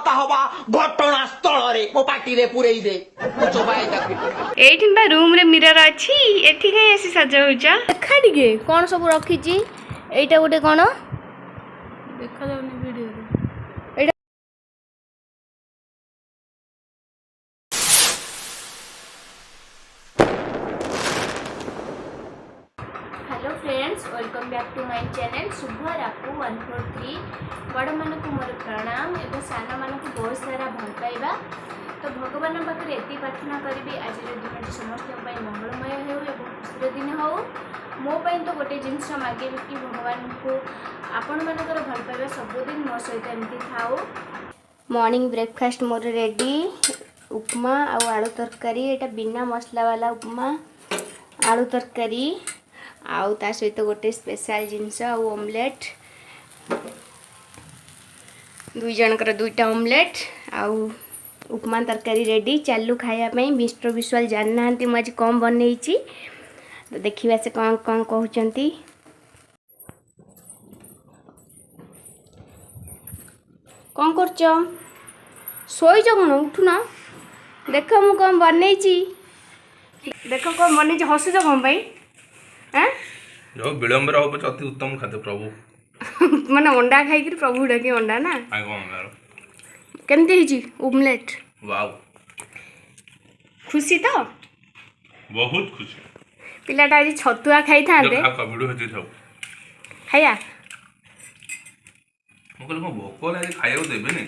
कथा हवा घटनास्थल रे मो पार्टी रे पुरई दे चोबाई तक एठी बा रूम रे मिरर अछि एठी के एसी सजा होचा देखा दिगे कोन सब रखी छी एटा गोटे कोन देखा जाउनी वीडियो रे hello friends welcome back to my channel शुभराकु 143 बड़ मान को मोर प्रणाम एवं साना मान को बहुत सारा भल पाइबा तो भगवान पाखे एति प्रार्थना करी आज दिन समस्त मंगलमय हो खुशी दिन हो मो तो गोटे जिनस मागे कि भगवान को आपण मानकर भल पाइबा सबुदिन मो सहित एमती थाओ मॉर्निंग ब्रेकफास्ट मोर रेडी उपमा आउ आलू तरकारी एटा बिना मसला वाला उपमा आलू तरकारी आउ ता सहित गोटे स्पेशल जिनस आउ ऑमलेट दुई जनकर दुईटा ऑमलेट आउ उपमा तरकारी रेडी चालू खाया मिस्टर विश्वाल जानना मुझे कम बनई तो देखा से कौन कौन कहते कौन कर शोच कौन उठुना देख मु कौन बनई देख कौन बनई हसुच कौन पाई जो विलंबर हो अति उत्तम खाद्य प्रभु माने अंडा खाई प्रभु डाके अंडा ना केमती ऑमलेट वाओ खुशी तो बहुत खुशी पिलाटा आज छतुआ खाई थांते वीडियो हेती सब खाया मो भोक लागे खाया देबे नहीं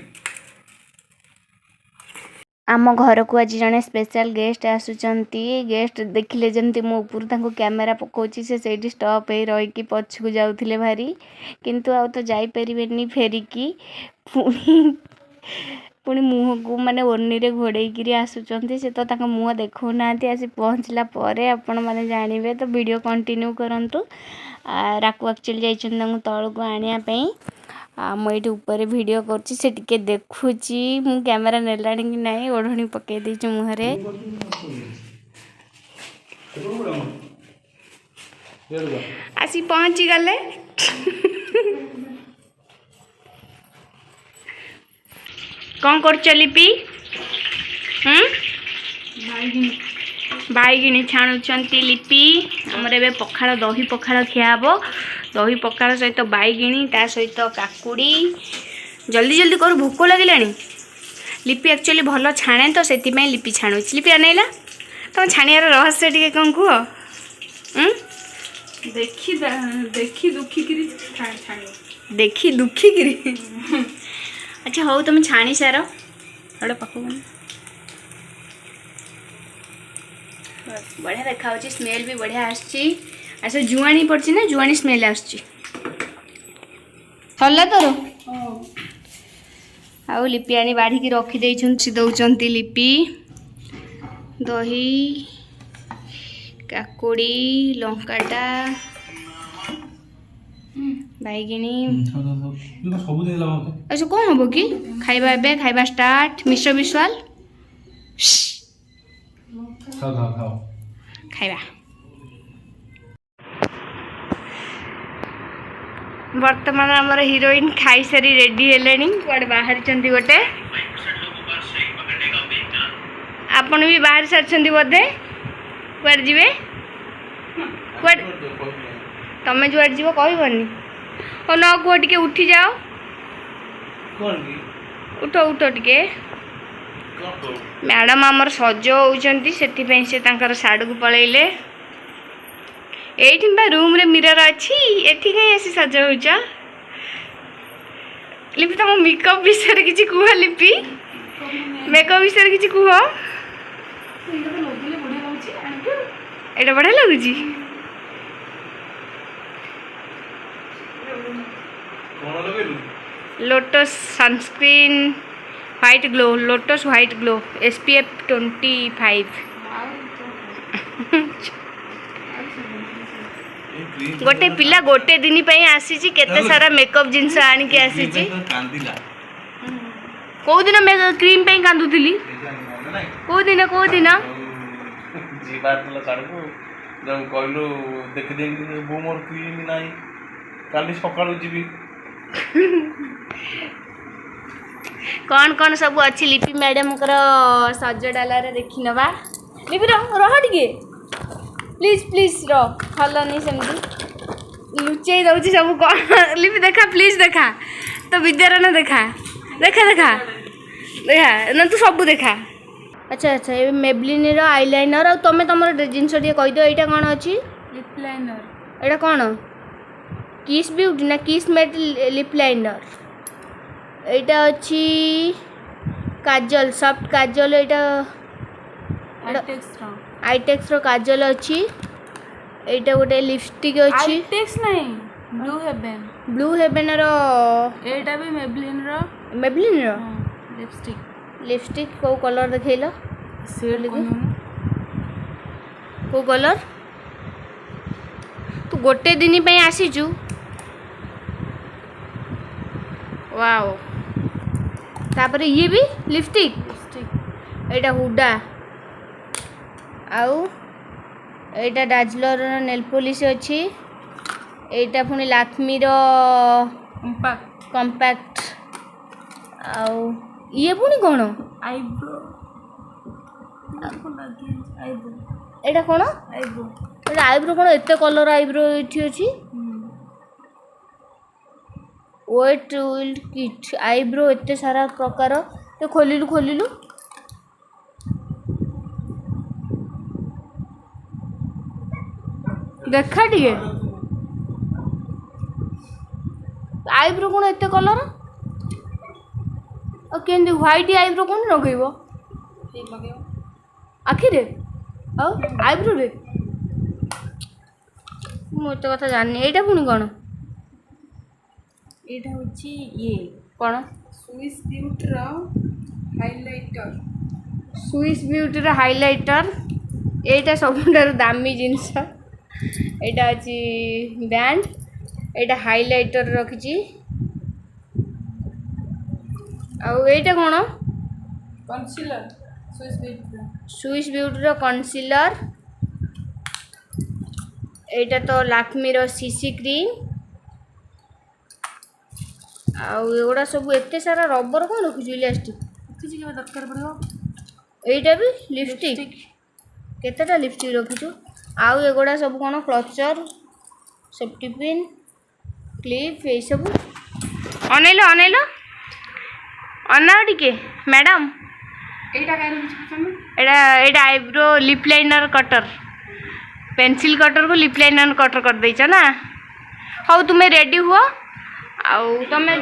आम घर को आज जड़े स्पेशल गेस्ट आसुचंती गेस्ट देखिले जमती मो ऊपर कैमेरा पकाउची से स्टॉप हो रही पछकू जाऊले भारी किंतु आ तो जाई परिबेनी फेरिकी पुणी मुह को माने ओनी रे घोड़े आसुचंती से तो मुह देखो ना आसी पहुँचला परे आपण माने जानिबे तो वीडियो कंटिन्यू करंतु राकू एक्चुअली जाइछन तळ को आनिया पई मुझे ऊपर वीडियो करछि से टिके देखुची मु कैमेरा नेलाणी कि नहीं ओढ़णी पकई देछि मुहरे आसी पहुँची गले कौन कर लिपि बैगिणी छाणुचंती लिपि आमर ए पखाड़ दही पखाड़ खिया हम दही पखाड़ सहित बैगिणी ता सहित काकुड़ी जल्दी जल्दी कर भोक लगे लिपि एक्चुअली भल छाणे तो से लिपि छाणु लिपि अनेला तुम छाणियार रहस्य टे कौन कह देखी दुखी अच्छा हौ तुम छाणी सार पाख बढ़िया देखा स्मेल भी बढ़िया आसा जुआणी पड़ी ना जुआणी स्मेल आसला तोर आउ लिपि आनी बाढ़ी रखी दौरान लिपि दही काकुड़ी लंकाटा बैगिणी अच्छा कौन हम कि खाइबा एबे खाइबा स्टार्ट मिस्टर विश्वाल खाइबा वर्तमान आमर हीरोइन खाई सारी रेडी हेलेनी कुआडे बाहर चंदी गोटे आपण भी बाहर सारछंदी बोधे कुआडे जीवे कुआडे तमे जुआडे जीवो कहबनी ओ न कुआ टिके उठी जाओ उठो उठो टिके मैडम आमर सज होउचंती सेति से तांकर साड़ को पळैले एठी बा रूम रे मिरर अछि एठी के एसी सजा होचा लिपि तम मेकअप विषय किछि कुह लिपि मेकअप विषय किछि कुह एटा बढ़िया लागुची Lotus sunscreen white glow Lotus white glow SPF 25 गोटे पिला गोटे दिन आसी केते सारा मेकअप जिनस आनी के आसी को दिन क्रीम पे कांदुली को दिन जीवार साड़ू जब कहलु देख देंगे बो मोर क्रीम नहीं काली सकाळु जीवी कौन सब अच्छी लिपि मैडम सजडाल देखी नवा लिपि रह टे प्लीज प्लीज रलनी सेमती लुचई दौर सब कौन लिपि देखा प्लीज देखा तो विद्यारण देखा देखा देखा देखा ना तू सब देखा अच्छा अच्छा ये मेबलिन आईलाइनर तुम तुम जिनस कहीद यहाँ कौन अच्छी लिप लाइनर एटा कौन किस ब्यूटी ना किस मेट लिप लाइनर एटा अच्छी काजल सॉफ्ट काजल एटा आईटेक्स रो काजल अच्छी एटा गोटे लिपस्टिक अच्छी आईटेक्स नहीं ब्लू हेवन रो एटा भी मेबलिन रो लिपस्टिक को कलर देखैला शेड को कलर तू गोटे दिन पे आसीचु वाओ तापर ये भी लिपस्टिक एटा हुडा आउ एटा डाजलर नेल पॉलिश अच्छी एटा पुणी लाक्मी रो कंपैक्ट आउ ये पुणी कौन आईब्रो एटा कौन आईब्रो कौन एत कलर आईब्रो ये अच्छी वेट विल किट आईब्रो एत सारा प्रकार तो खोलिलु देखा टे आईब्रो कौन एत कलर के व्हाइट आईब्रो कौन लगेब आखिरे आईब्रो रे मुझे कथा जानी एटा पुणी कौन एटा होची ये कौन स्विस ब्यूटी रो हाइलाइटर स्विस ब्यूटी रो हाइलाइटर एटा सबुठार दामी जिनस एटा अच्छी बैंड एटा हाइलाइटर रखी आईटा कौन कंसीलर स्विस ब्यूटी रो कंसीलर एटा तो लाक्मी रो सीसी क्रीम आउड़ा सब एते सारा रबर कौन रखुच इलास्टिक किसी के दरकार पड़ो एटा भी लिपस्टिक केतेटा लिपस्टिक रखुचु आउ एगुड़ा सब कौन क्लचर सेफ्टी पिन क्लिप ये सब अनैल अना टिके मैडम एटा काय रखुछ एटा eyebrow lip liner cutter pencil cutter को लिप लाइनर कटर कर देछ ना हौ तुम्हें रेडी हुआ आउ तमे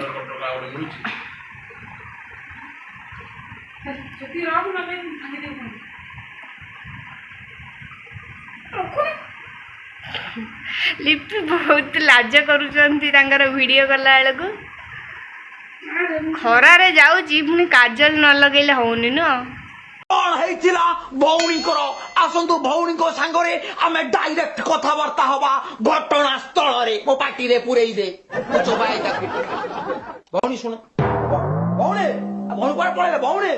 लिपि बहुत लाज करुचंती तांकर वीडियो कला बेलू खरारे जाऊची पुणी काजल न लगेले होनी न कौन है भौणी आसतु भौणी सांगे आम डायरेक्ट कथबार्ता हवा घटना स्थल मो पार्टी रे पुरई दे चोबाई भौणी शुण भौणी भौणी पड़े भौणी